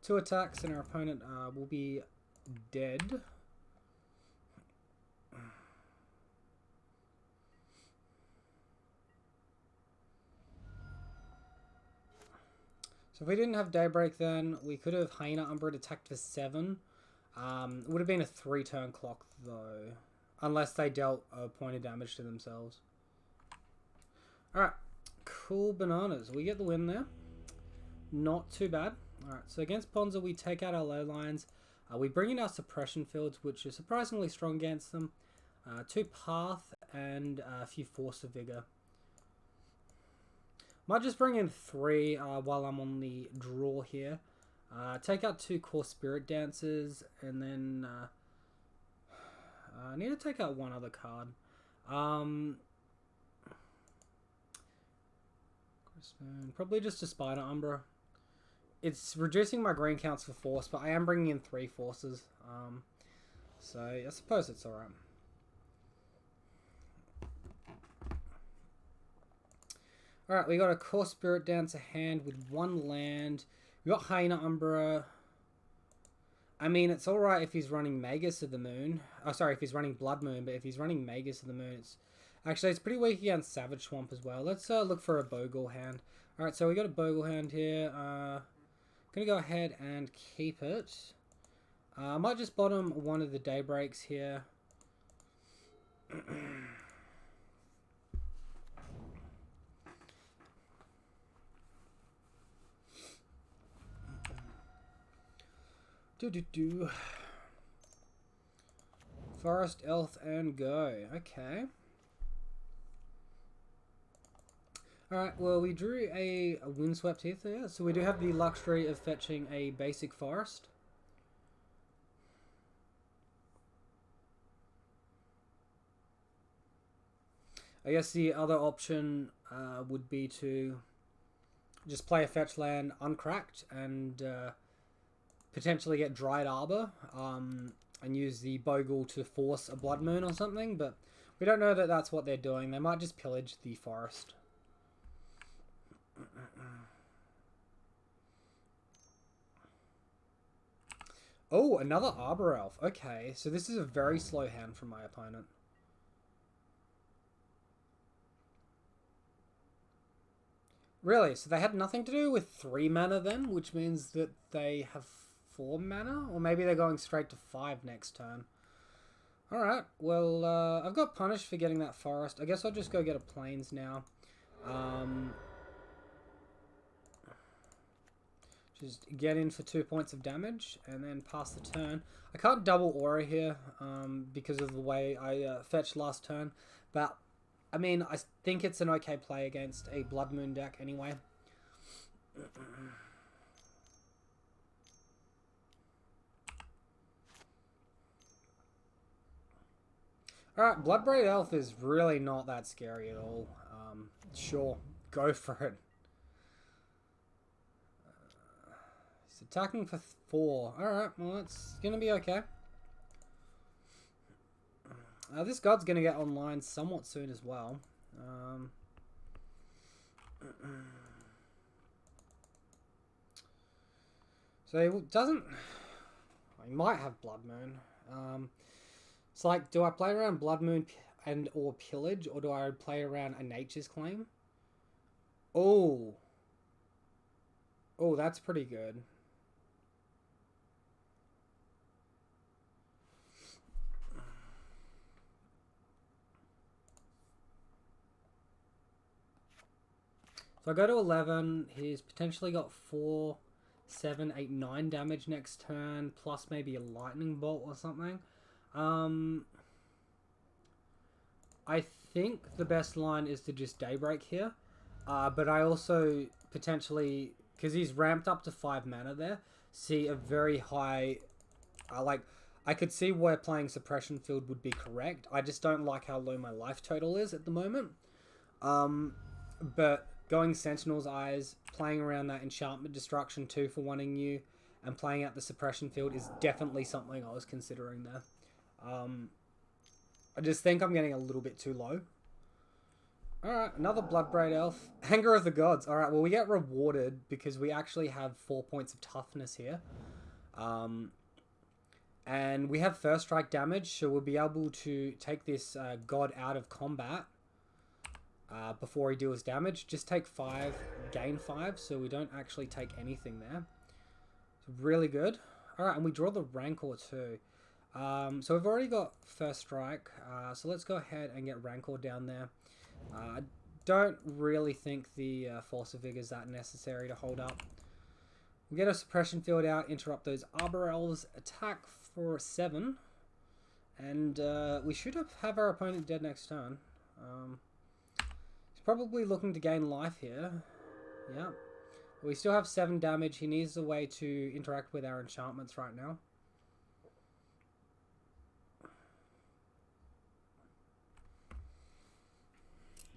Speaker 1: 2 attacks, and our opponent will be dead. So if we didn't have Daybreak then, we could have Hyena Umbra attacked for 7. It would have been a 3 turn clock though. Unless they dealt a point of damage to themselves. Alright, cool bananas. We get the win there. Not too bad. Alright, so against Ponza we take out our low lines. We bring in our suppression fields, which are surprisingly strong against them. 2 Path and a few Force of Vigor. Might just bring in 3 while I'm on the draw here. Take out 2 Core Spirit Dancers, and then I need to take out 1 other card. Probably just a Spider Umbra. it's reducing my green counts for force, but I am bringing in 3 forces. So I suppose it's alright. Alright, we got a Core Spirit down to hand with 1 land. We got Hyena Umbra. I mean, it's alright if he's running Magus of the Moon. Oh, sorry, if he's running Blood Moon, but if he's running Magus of the Moon, it's... Actually, it's pretty weak against Savage Swamp as well. Let's look for a Bogle hand. Alright, so we got a Bogle hand here. Gonna go ahead and keep it. I might just bottom one of the Daybreaks here. Forest, Elf, and go. Okay. Alright, well, we drew a Windswept Heath there, so we do have the luxury of fetching a basic forest. I guess the other option would be to just play a fetch land uncracked and potentially get Dried Arbor and use the Bogle to force a Blood Moon or something, but we don't know that that's what they're doing. They might just pillage the forest. Oh, another Arbor Elf. Okay, so this is a very slow hand from my opponent. Really? So they had nothing to do with 3 mana then, which means that they have 4 mana? Or maybe they're going straight to 5 next turn. Alright, well, I've got punished for getting that forest. I guess I'll just go get a Plains now. Just get in for 2 points of damage and then pass the turn. I can't double Aura here because of the way I fetched last turn. But, I mean, I think it's an okay play against a Blood Moon deck anyway. Alright, Bloodbraid Elf is really not that scary at all. Sure, go for it. He's attacking for 4. Alright, well that's going to be okay. This god's going to get online somewhat soon as well. So he doesn't... He might have Blood Moon. It's like, do I play around Blood Moon and or Pillage, or do I play around a Nature's Claim? Oh. Oh, that's pretty good. So I go to 11, he's potentially got 4, 7, 8, 9 damage next turn, plus maybe a Lightning Bolt or something. I think the best line is to just Daybreak here, but I also potentially, because he's ramped up to 5 mana there, see a very high, I could see where playing Suppression Field would be correct. I just don't like how low my life total is at the moment. But going Sentinel's Eyes, playing around that Enchantment Destruction 2 for wanting you, and playing out the Suppression Field is definitely something I was considering there. I just think I'm getting a little bit too low. Alright, another Bloodbraid Elf. Anger of the Gods. Alright, well we get rewarded because we actually have 4 points of toughness here. And we have first strike damage, so we'll be able to take this god out of combat before he deals damage. Just take 5, gain 5, so we don't actually take anything there. So really good. Alright, and we draw the Rancor too. So we've already got first strike, so let's go ahead and get Rancor down there. I don't really think the Force of Vigor is that necessary to hold up. We get a Suppression Field out, interrupt those Arbor Elves, attack for 7, and we should have our opponent dead next turn. He's probably looking to gain life here. Yeah. We still have 7 damage. He needs a way to interact with our enchantments right now.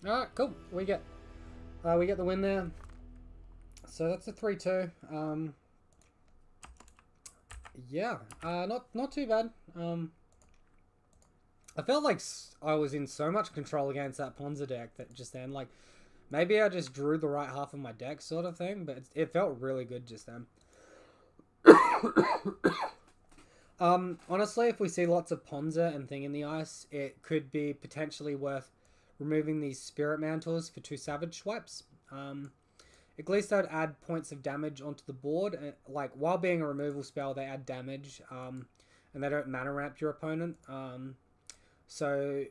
Speaker 1: Alright, cool. We get the win there. So that's a 3-2. Yeah, not too bad. I felt like I was in so much control against that Ponza deck that just then, like, maybe I just drew the right half of my deck sort of thing, but it felt really good just then. Honestly, if we see lots of Ponza and Thing in the Ice, it could be potentially worth removing these Spirit Mantles for 2 Savage swipes. At least I'd add points of damage onto the board. Like, while being a removal spell, they add damage, and they don't mana ramp your opponent. So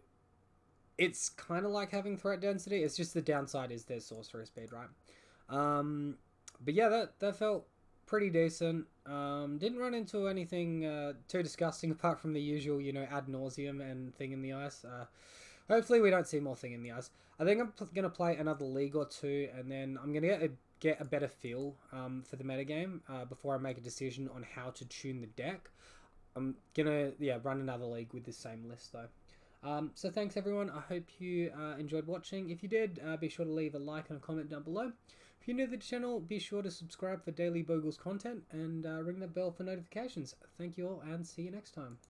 Speaker 1: it's kind of like having threat density. It's just the downside is their sorcery speed, right? But yeah, that felt pretty decent. Didn't run into anything too disgusting apart from the usual, Ad Nauseam and Thing in the Ice. Hopefully we don't see more Thing in the Ice. I think I'm going to play another league or two, and then I'm going to get a better feel for the metagame before I make a decision on how to tune the deck. I'm going to run another league with the same list, though. So thanks, everyone. I hope you enjoyed watching. If you did, be sure to leave a like and a comment down below. If you're new to the channel, be sure to subscribe for daily Bogles content and ring the bell for notifications. Thank you all, and see you next time.